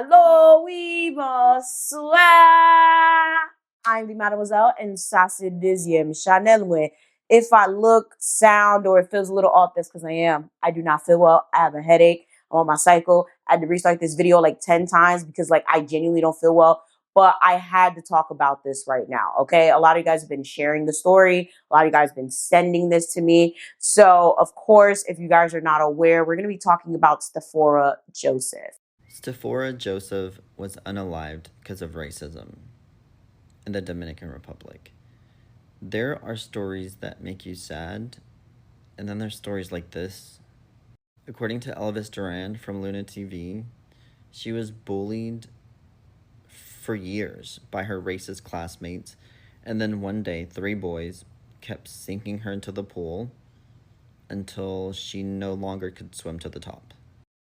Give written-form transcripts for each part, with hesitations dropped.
Hello, oui, bonsoir. I'm the Mademoiselle, and ça c'est deuxième Chanel when if I look, sound, or it feels a little off, that's because I am. I do not feel well. I have a headache. I'm on my cycle. I had to restart this video like 10 times because like I genuinely don't feel well. But I had to talk about this right now, okay? A lot of you guys have been sharing the story. A lot of you guys have been sending this to me. So, of course, if you guys are not aware, we're going to be talking about Stephora Joseph. Stephora Joseph was unalived because of racism in the Dominican Republic. There are stories that make you sad, and then there's stories like this. According to Elvis Duran from Luna TV, she was bullied for years by her racist classmates, and then one day 3 boys kept sinking her into the pool until she no longer could swim to the top.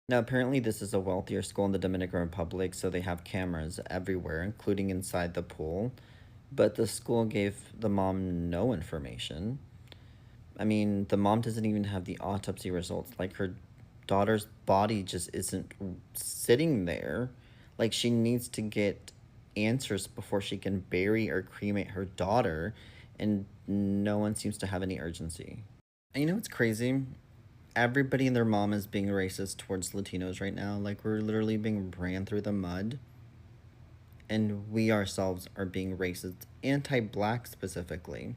Now, apparently this is a wealthier school in the Dominican Republic, so they have cameras everywhere, including inside the pool, but the school gave the mom no information. I mean, the mom doesn't even have the autopsy results. Like, her daughter's body just isn't sitting there. Like, she needs to get answers before she can bury or cremate her daughter, and no one seems to have any urgency. And you know what's crazy? Everybody and their mom is being racist towards Latinos right now. Like, we're literally being ran through the mud. And we ourselves are being racist, anti-black specifically.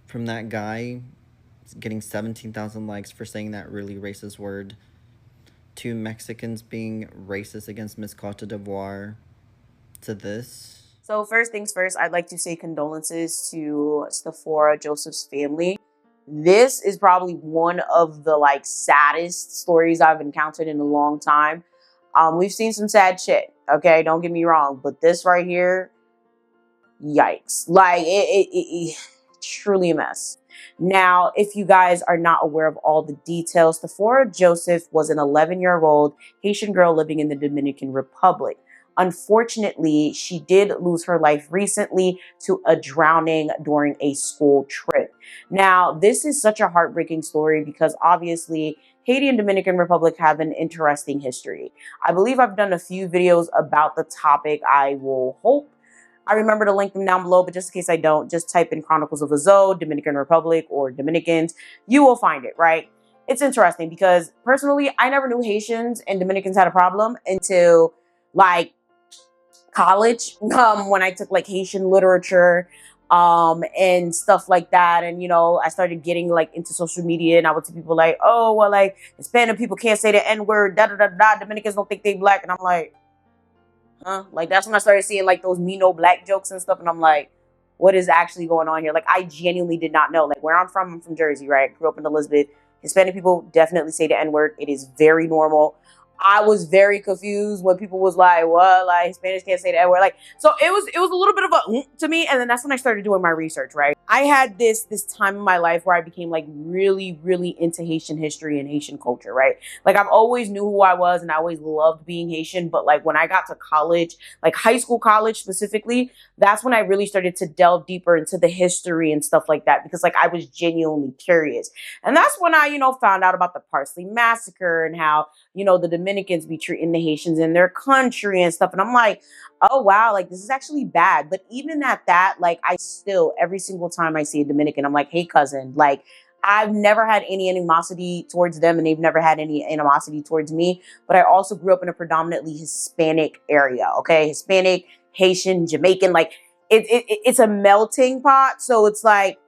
From that guy getting 17,000 likes for saying that really racist word, to Mexicans being racist against Miss Cote d'Ivoire, to this. So first things first, I'd like to say condolences to Stephora Joseph's family. This is probably one of the like saddest stories I've encountered in a long time. We've seen some sad shit, okay? Don't get me wrong, but this right here, yikes. Like, it truly a mess. Now, if you guys are not aware of all the details, Stephora Joseph was an 11-year-old Haitian girl living in the Dominican Republic. Unfortunately, she did lose her life recently to a drowning during a school trip. Now, this is such a heartbreaking story because obviously Haiti and Dominican Republic have an interesting history. I believe I've done a few videos about the topic. I will hope I remember to link them down below, but just in case I don't, just type in Chronicles of a Zoe, Dominican Republic, or Dominicans. You will find it, right? It's interesting because personally, I never knew Haitians and Dominicans had a problem until like college, when I took like Haitian literature and stuff like that. And, you know, I started getting like into social media and I would see people like, oh, well, like Hispanic people can't say the N-word, da-da-da-da, Dominicans don't think they black. And I'm like, huh? Like, that's when I started seeing like those me no black jokes and stuff. And I'm like, what is actually going on here? Like, I genuinely did not know. Like, where I'm from Jersey, right? Grew up in Elizabeth. Hispanic people definitely say the N-word. It is very normal. I was very confused when people was like, what? Like, Hispanics can't say the N-word. Like, so it was a little bit of a to me. And then that's when I started doing my research, right? I had this time in my life where I became like really, really into Haitian history and Haitian culture, right? Like, I've always knew who I was and I always loved being Haitian. But like when I got to college, like high school, college specifically, that's when I really started to delve deeper into the history and stuff like that, because like I was genuinely curious. And that's when I, you know, found out about the Parsley Massacre and how, you know, the Dominicans be treating the Haitians in their country and stuff. And I'm like, oh, wow, like this is actually bad. But even at that, like I still, every single time I see a Dominican, I'm like, hey, cousin, like I've never had any animosity towards them and they've never had any animosity towards me. But I also grew up in a predominantly Hispanic area, okay? Hispanic, Haitian, Jamaican, like it's a melting pot. So it's like,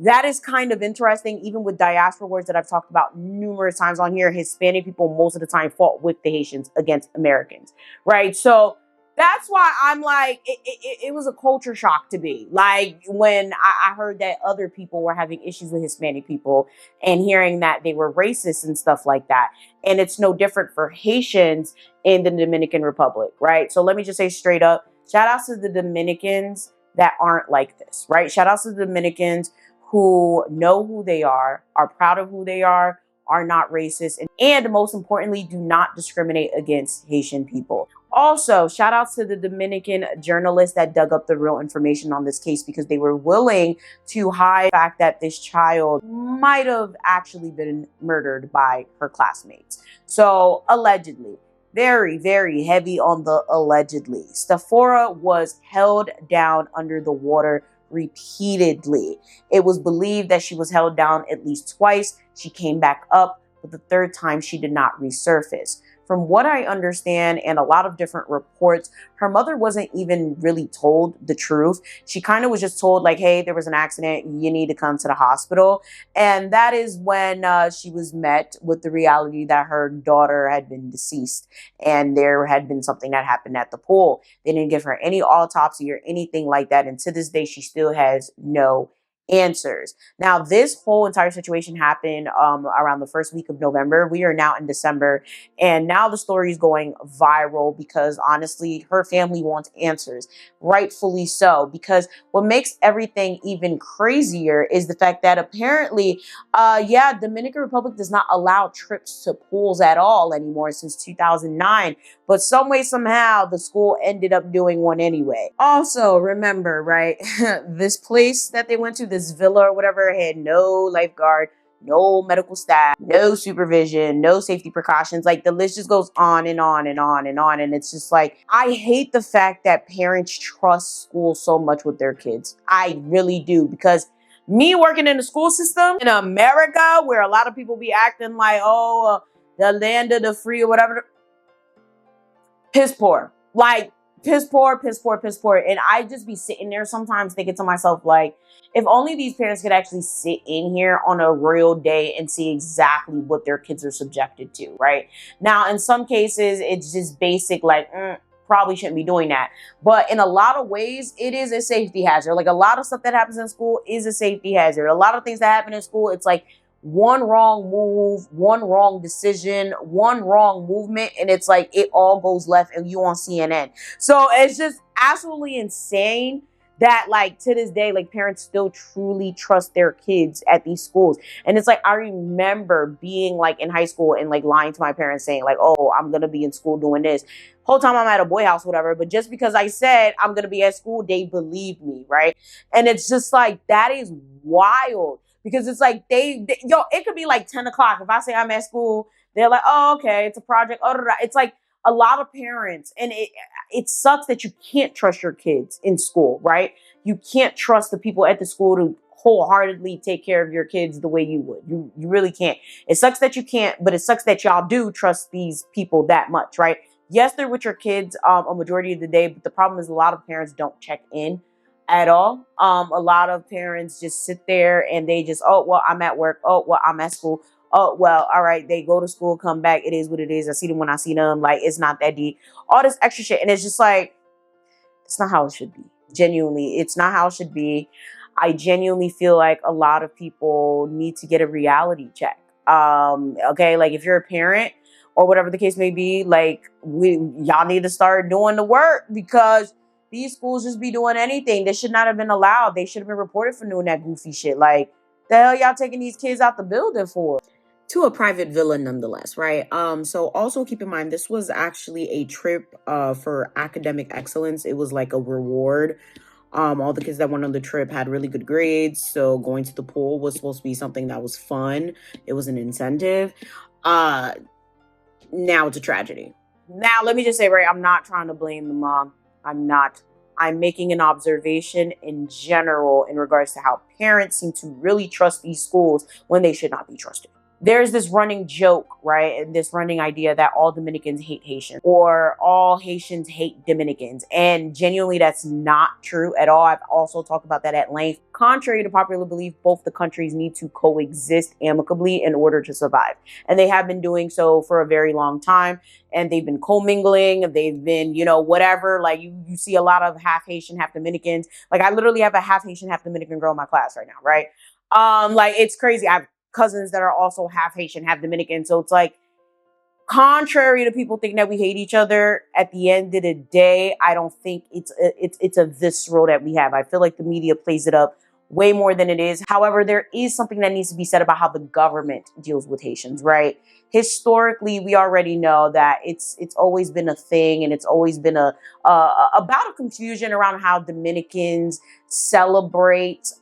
that is kind of interesting, even with diaspora wars that I've talked about numerous times on here. Hispanic people most of the time fought with the Haitians against Americans, right? So that's why I'm like, it was a culture shock to me. Like when I heard that other people were having issues with Hispanic people and hearing that they were racist and stuff like that. And it's no different for Haitians in the Dominican Republic, right? So let me just say straight up, shout outs to the Dominicans that aren't like this, right? Shout outs to the Dominicans who know who they are proud of who they are not racist, and most importantly, do not discriminate against Haitian people. Also, shout outs to the Dominican journalists that dug up the real information on this case, because they were willing to hide the fact that this child might have actually been murdered by her classmates. So allegedly. very, very heavy on the allegedly. Stephora was held down under the water repeatedly. It was believed that she was held down at least twice. She came back up, but the third time she did not resurface. From what I understand and a lot of different reports, her mother wasn't even really told the truth. She kind of was just told like, hey, there was an accident. You need to come to the hospital. And that is when she was met with the reality that her daughter had been deceased and there had been something that happened at the pool. They didn't give her any autopsy or anything like that. And to this day, she still has no answers. Now, this whole entire situation happened around the first week of November. We are now in December, and now the story is going viral because honestly, her family wants answers, rightfully so. Because what makes everything even crazier is the fact that apparently, Dominican Republic does not allow trips to pools at all anymore since 2009. But some way, somehow, the school ended up doing one anyway. Also, remember, right, this place that they went to, this villa or whatever, had no lifeguard, no medical staff, no supervision, no safety precautions. Like, the list just goes on and on and on and on. And it's just like, I hate the fact that parents trust school so much with their kids. I really do, because me working in the school system in America, where a lot of people be acting like, the land of the free or whatever, piss poor. Like, piss poor, piss poor, piss poor. And I just be sitting there sometimes thinking to myself, like, if only these parents could actually sit in here on a real day and see exactly what their kids are subjected to, right? Now, in some cases, it's just basic, like, probably shouldn't be doing that. But in a lot of ways, it is a safety hazard. Like, a lot of stuff that happens in school is a safety hazard. A lot of things that happen in school, it's like, one wrong move, one wrong decision, one wrong movement, and it's like it all goes left and you on CNN. So it's just absolutely insane that, like, to this day, like, parents still truly trust their kids at these schools. And it's like, I remember being like in high school and like lying to my parents saying like, oh, I'm gonna be in school doing this. Whole time I'm at a boy house, whatever. But just because I said I'm gonna be at school, they believed me, right? And it's just like, that is wild. Because it's like, it could be like 10 o'clock. If I say I'm at school, they're like, oh, okay, it's a project. It's like a lot of parents. And it sucks that you can't trust your kids in school, right? You can't trust the people at the school to wholeheartedly take care of your kids the way you would. You really can't. It sucks that you can't, but it sucks that y'all do trust these people that much, right? Yes, they're with your kids a majority of the day, but the problem is a lot of parents don't check in at all. A lot of parents just sit there and they just, oh, well, I'm at work. Oh, well, I'm at school. Oh, well, all right. They go to school, come back. It is what it is. I see them when I see them. Like, it's not that deep. All this extra shit. And it's just like, it's not how it should be. Genuinely, it's not how it should be. I genuinely feel like a lot of people need to get a reality check. Okay, like if you're a parent or whatever the case may be, like y'all need to start doing the work, because these schools just be doing anything. They should not have been allowed. They should have been reported for doing that goofy shit. Like, the hell y'all taking these kids out the building for? To a private villa nonetheless, right? So also keep in mind, this was actually a trip for academic excellence. It was like a reward. All the kids that went on the trip had really good grades, so going to the pool was supposed to be something that was fun. It was an incentive. Now it's a tragedy. Now, let me just say, right, I'm not trying to blame the mom. I'm not. I'm making an observation in general in regards to how parents seem to really trust these schools when they should not be trusted. There's this running joke, right? And this running idea that all Dominicans hate Haitians or all Haitians hate Dominicans. And genuinely, that's not true at all. I've also talked about that at length. Contrary to popular belief, both the countries need to coexist amicably in order to survive. And they have been doing so for a very long time. And they've been commingling. They've been, whatever. Like you see a lot of half Haitian, half Dominicans. Like I literally have a half Haitian, half Dominican girl in my class right now, right? Like it's crazy. I've cousins that are also half Haitian, half Dominican. So it's like, contrary to people thinking that we hate each other, at the end of the day, I don't think it's a visceral that we have. I feel like the media plays it up way more than it is. However, there is something that needs to be said about how the government deals with Haitians, right? Historically, we already know that it's always been a thing, and it's always been a bout of confusion around how Dominicans celebrate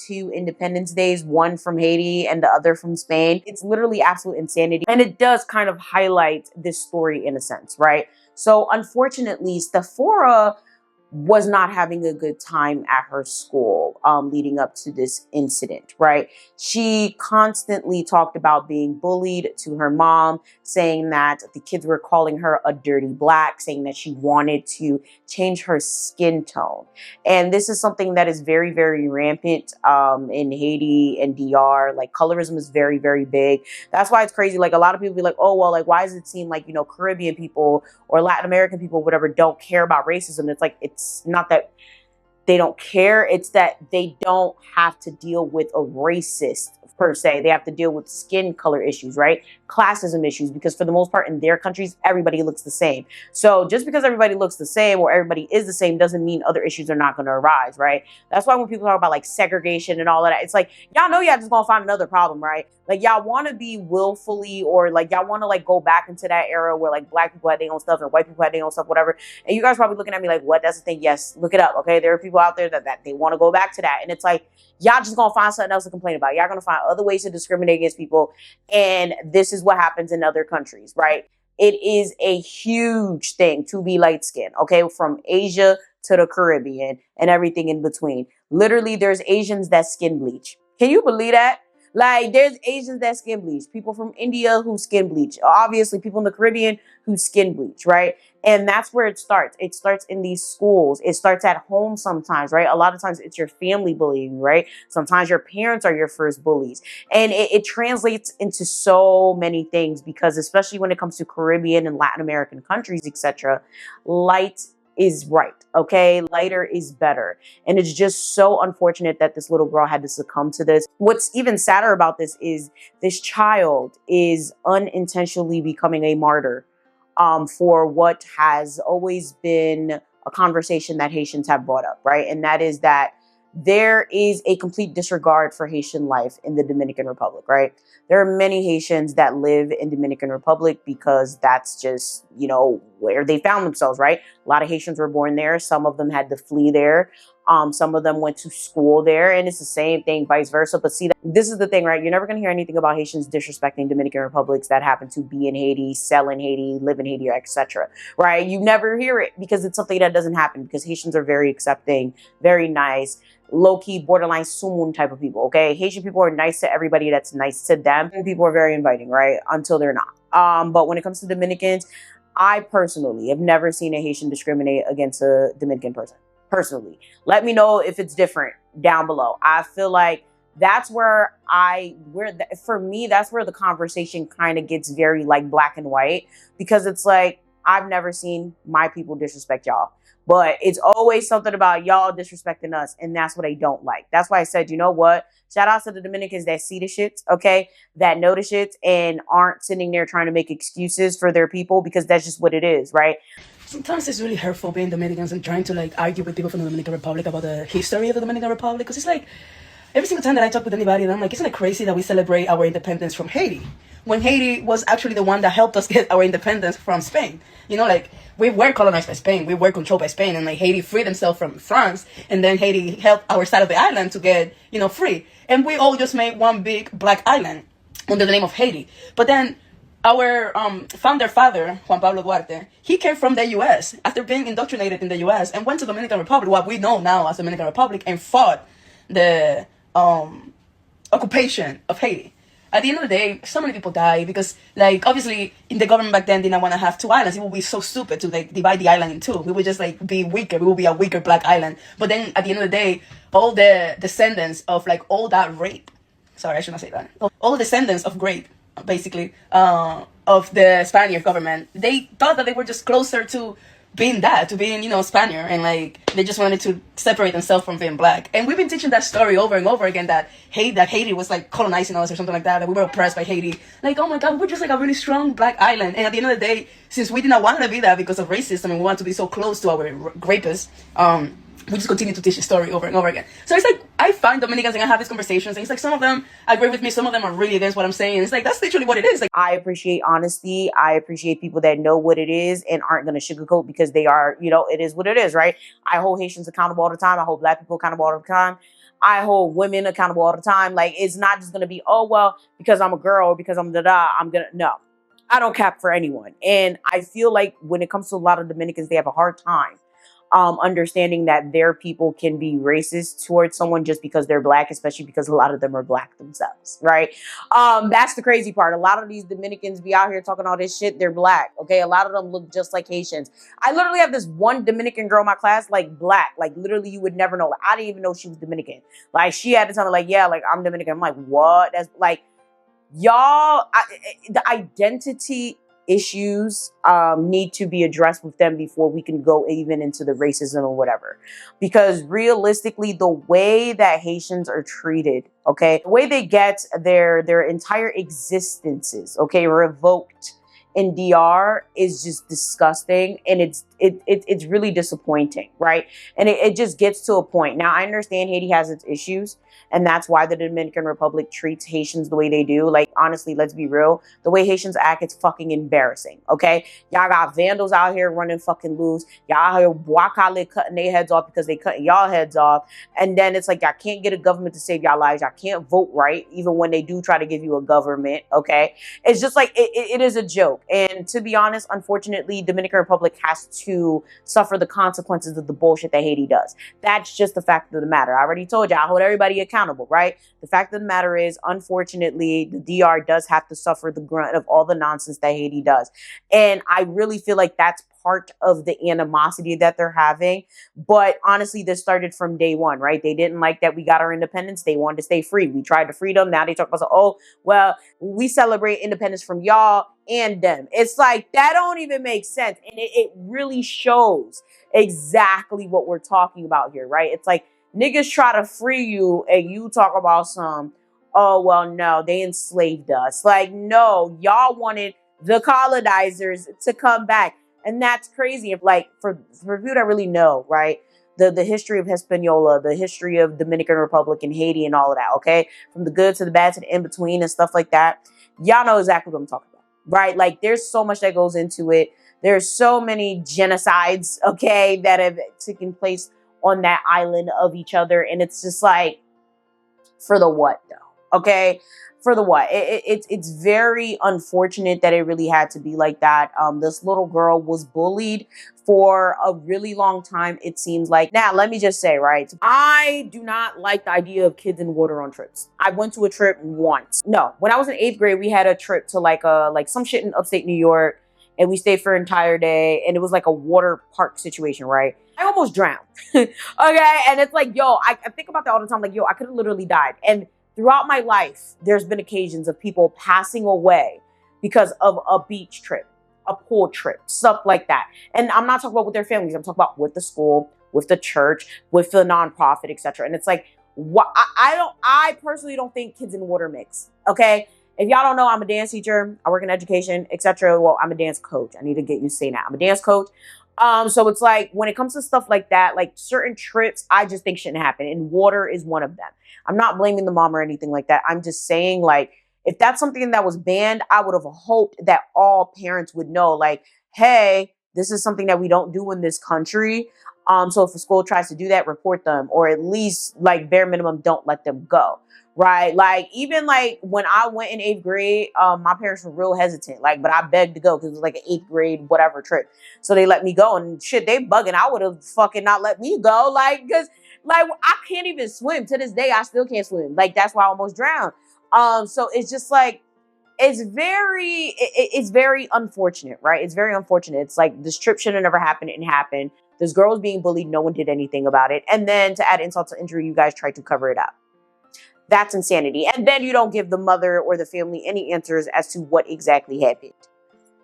two Independence Days, one from Haiti and the other from Spain. It's literally absolute insanity, and it does kind of highlight this story in a sense, right? So unfortunately, Stephora was not having a good time at her school leading up to this incident, right? She constantly talked about being bullied to her mom, saying that the kids were calling her a dirty black, saying that she wanted to change her skin tone. And this is something that is very, very rampant in Haiti and DR. Like, colorism is very, very big. That's why it's crazy. Like, a lot of people be like, oh, well, like, why does it seem like, you know, Caribbean people or Latin American people, whatever, don't care about racism? It's like, it's not that they don't care. It's that they don't have to deal with a racist per se. They have to deal with skin color issues, right? Classism issues, because for the most part in their countries, everybody looks the same. So just because everybody looks the same or everybody is the same doesn't mean other issues are not going to arise, right? That's why when people talk about like segregation and all of that, it's like, y'all know y'all just gonna find another problem, right? Like, y'all want to be willfully, or like y'all want to like go back into that era where like black people had their own stuff and white people had their own stuff, whatever. And you guys probably looking at me like, what? That's the thing. Yes, look it up. Okay, there are people out there that they want to go back to that, and it's like, y'all just gonna find something else to complain about. Y'all gonna find other ways to discriminate against people, and this is what happens in other countries, right? It is a huge thing to be light skinned, okay, from Asia to the Caribbean and everything in between. Literally, there's Asians that skin bleach. Can you believe that? Like, there's Asians that skin bleach, people from India who skin bleach, obviously people in the Caribbean who skin bleach, right? And that's where it starts. It starts in these schools. It starts at home sometimes, right? A lot of times it's your family bullying, right? Sometimes your parents are your first bullies. And it translates into so many things, because especially when it comes to Caribbean and Latin American countries, etc., light is right, okay? Lighter is better. And it's just so unfortunate that this little girl had to succumb to this. What's even sadder about this is this child is unintentionally becoming a martyr for what has always been a conversation that Haitians have brought up, right? And that is that there is a complete disregard for Haitian life in the Dominican Republic, right? There are many Haitians that live in Dominican Republic because that's just, you know, where they found themselves, right? A lot of Haitians were born there. Some of them had to flee there. Some of them went to school there, and it's the same thing, vice versa. But see, this is the thing, right? You're never going to hear anything about Haitians disrespecting Dominican Republics that happen to be in Haiti, sell in Haiti, live in Haiti, etc. Right? You never hear it because it's something that doesn't happen, because Haitians are very accepting, very nice, low-key, borderline sumun type of people, okay? Haitian people are nice to everybody that's nice to them, and people are very inviting, right? Until they're not. But when it comes to Dominicans, I personally have never seen a Haitian discriminate against a Dominican person. Personally, let me know if it's different down below. I feel like that's where for me, that's where the conversation kind of gets very like black and white, because it's like, I've never seen my people disrespect y'all, but it's always something about y'all disrespecting us, and that's what I don't like. That's why I said, you know what? Shout out to the Dominicans that see the shits, okay? That know the shits and aren't sitting there trying to make excuses for their people, because that's just what it is, right? Sometimes it's really hurtful being Dominicans and trying to like argue with people from the Dominican Republic about the history of the Dominican Republic, because it's like, every single time that I talk with anybody, and I'm like, isn't it crazy that we celebrate our independence from Haiti, when Haiti was actually the one that helped us get our independence from Spain? You know, like, we were colonized by Spain, we were controlled by Spain, and like Haiti freed themselves from France, and then Haiti helped our side of the island to get, you know, free. And we all just made one big black island under the name of Haiti. But then our founder father, Juan Pablo Duarte, he came from the U.S. after being indoctrinated in the U.S. and went to the Dominican Republic, what we know now as the Dominican Republic, and fought the occupation of Haiti. At the end of the day, so many people die because, like, obviously, in the government back then did not want to have two islands. It would be so stupid to like divide the island in two. We would just like be weaker. We would be a weaker black island. But then at the end of the day, all the descendants of like all that rape. Sorry, I shouldn't say that. All the descendants of rape, basically, of the Spanish government, they thought that they were just closer to being that, to being, you know, Spaniard, and like they just wanted to separate themselves from being black. And we've been teaching that story over and over again, that Haiti was like colonizing us or something like that, that we were oppressed by Haiti. Like, oh my God, we're just like a really strong black island. And at the end of the day, since we did not want to be that because of racism and we want to be so close to our rapists, we just continue to teach the story over and over again. So it's like, I find Dominicans and I have these conversations, and it's like some of them agree with me, some of them are really against what I'm saying. It's like, that's literally what it is. Like, I appreciate honesty. I appreciate people that know what it is and aren't going to sugarcoat because they are, you know, it is what it is, right? I hold Haitians accountable all the time. I hold Black people accountable all the time. I hold women accountable all the time. Like, it's not just going to be, oh, well, because I'm a girl or because I'm da-da, I'm going to, no. I don't cap for anyone. And I feel like when it comes to a lot of Dominicans, they have a hard time understanding that their people can be racist towards someone just because they're Black, especially because a lot of them are Black themselves, right? That's the crazy part. A lot of these Dominicans be out here talking all this shit. They're Black, okay? A lot of them look just like Haitians. I literally have this one Dominican girl in my class, like Black. Like, literally, you would never know. Like, I didn't even know she was Dominican. Like, she had to tell me, like, yeah, like, I'm Dominican. I'm like, what? That's like, y'all, the identity issues need to be addressed with them before we can go even into the racism or whatever. Because realistically, the way that Haitians are treated, okay, the way they get their entire existences, okay, revoked in DR is just disgusting, and it's really disappointing, right? And it just gets to a point. Now, I understand Haiti has its issues, and that's why the Dominican Republic treats Haitians the way they do. Like, honestly, let's be real. The way Haitians act, it's fucking embarrassing, okay? Y'all got vandals out here running fucking loose. Y'all out here wakale cutting their heads off because they cutting y'all heads off. And then it's like, y'all can't get a government to save y'all lives. Y'all can't vote right, even when they do try to give you a government, okay? It's just like, it is a joke. And to be honest, unfortunately, Dominican Republic has to suffer the consequences of the bullshit that Haiti does. That's just the fact of the matter. I already told you, I hold everybody accountable, right? The fact of the matter is, unfortunately, the DR does have to suffer the grunt of all the nonsense that Haiti does. And I really feel like that's part of the animosity that they're having. But honestly, this started from day one, right? They didn't like that we got our independence. They wanted to stay free. We tried to free them. Now they talk about, oh, well, we celebrate independence from y'all and them. It's like, that don't even make sense. And it really shows exactly what we're talking about here, right? It's like, niggas try to free you and you talk about some, oh, well, no, they enslaved us. Like, no, y'all wanted the colonizers to come back. And that's crazy. If, like, for people that really know, right, the history of Hispaniola, the history of Dominican Republic and Haiti and all of that, okay? From the good to the bad to the in-between and stuff like that. Y'all know exactly what I'm talking about, right? Like, there's so much that goes into it. There's so many genocides, okay, that have taken place on that island of each other. And it's just like, for the what, though? Okay? For the what? It's very unfortunate that it really had to be like that. This little girl was bullied for a really long time, it seems like. Now, let me just say, right, I do not like the idea of kids in water on trips. I went to a trip once. No, when I was in 8th grade, we had a trip to like some shit in upstate New York, and we stayed for an entire day, and it was like a water park situation, right? I almost drowned, okay? And it's like, yo, I think about that all the time, like, yo, I could have literally died. And throughout my life, there's been occasions of people passing away because of a beach trip, a pool trip, stuff like that. And I'm not talking about with their families. I'm talking about with the school, with the church, with the nonprofit, etc. And it's like, I personally don't think kids in water mix, okay? If y'all don't know, I'm a dance teacher. I work in education, etc. Well, I'm a dance coach. I need to get you to say that. I'm a dance coach. So it's like, when it comes to stuff like that, like certain trips, I just think shouldn't happen. And water is one of them. I'm not blaming the mom or anything like that. I'm just saying, like, if that's something that was banned, I would have hoped that all parents would know, like, hey, this is something that we don't do in this country. So if a school tries to do that, report them, or at least, like, bare minimum, don't let them go. Right? Like, even like when I went in 8th grade, my parents were real hesitant, like, but I begged to go because it was like an 8th grade, whatever trip. So they let me go, and shit, they bugging. I would have fucking not let me go. Like, cause like, I can't even swim to this day. I still can't swim. Like, that's why I almost drowned. So it's just like, it's very unfortunate, right? It's very unfortunate. It's like, this trip should have never happened. It happened. This girl was being bullied. No one did anything about it. And then to add insult to injury, you guys tried to cover it up. That's insanity. And then you don't give the mother or the family any answers as to what exactly happened.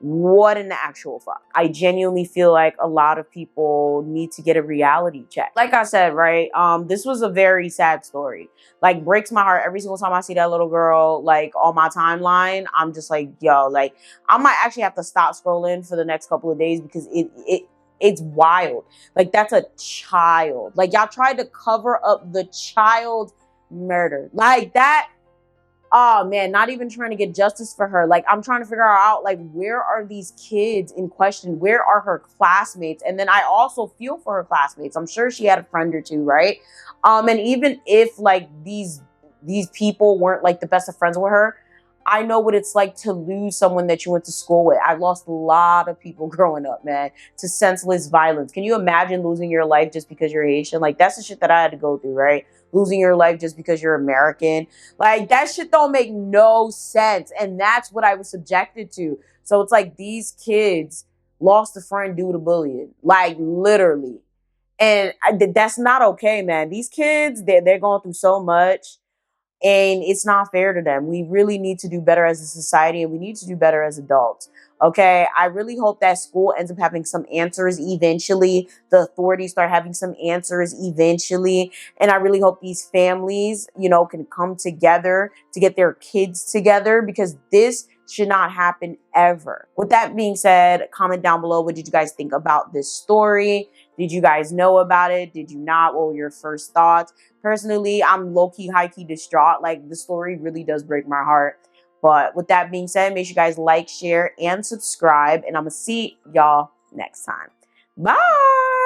What in the actual fuck? I genuinely feel like a lot of people need to get a reality check. Like I said, right? This was a very sad story. Like, breaks my heart every single time I see that little girl, like, on my timeline. I'm just like, yo, like, I might actually have to stop scrolling for the next couple of days because It's wild. Like, that's a child. Like, y'all tried to cover up the child murder. Like, that, oh man, not even trying to get justice for her. Like, I'm trying to figure out, like, where are these kids in question? Where are her classmates? And then I also feel for her classmates. I'm sure she had a friend or two, right? And even if, like, these people weren't, like, the best of friends with her, I know what it's like to lose someone that you went to school with. I lost a lot of people growing up, man, to senseless violence. Can you imagine losing your life just because you're Haitian? Like, that's the shit that I had to go through, right? Losing your life just because you're American. Like, that shit don't make no sense. And that's what I was subjected to. So it's like these kids lost a friend due to bullying. Like, literally. And that's not okay, man. These kids, they're going through so much. And it's not fair to them. We really need to do better as a society, and we need to do better as adults. Okay, I really hope that school ends up having some answers eventually. The authorities start having some answers eventually. And I really hope these families, you know, can come together to get their kids together, because this should not happen ever. With that being said, comment down below, what did you guys think about this story? Did you guys know about it? Did you not? What were your first thoughts? Personally, I'm low-key, high-key distraught. Like, the story really does break my heart. But with that being said, make sure you guys like, share, and subscribe. And I'm going to see y'all next time. Bye!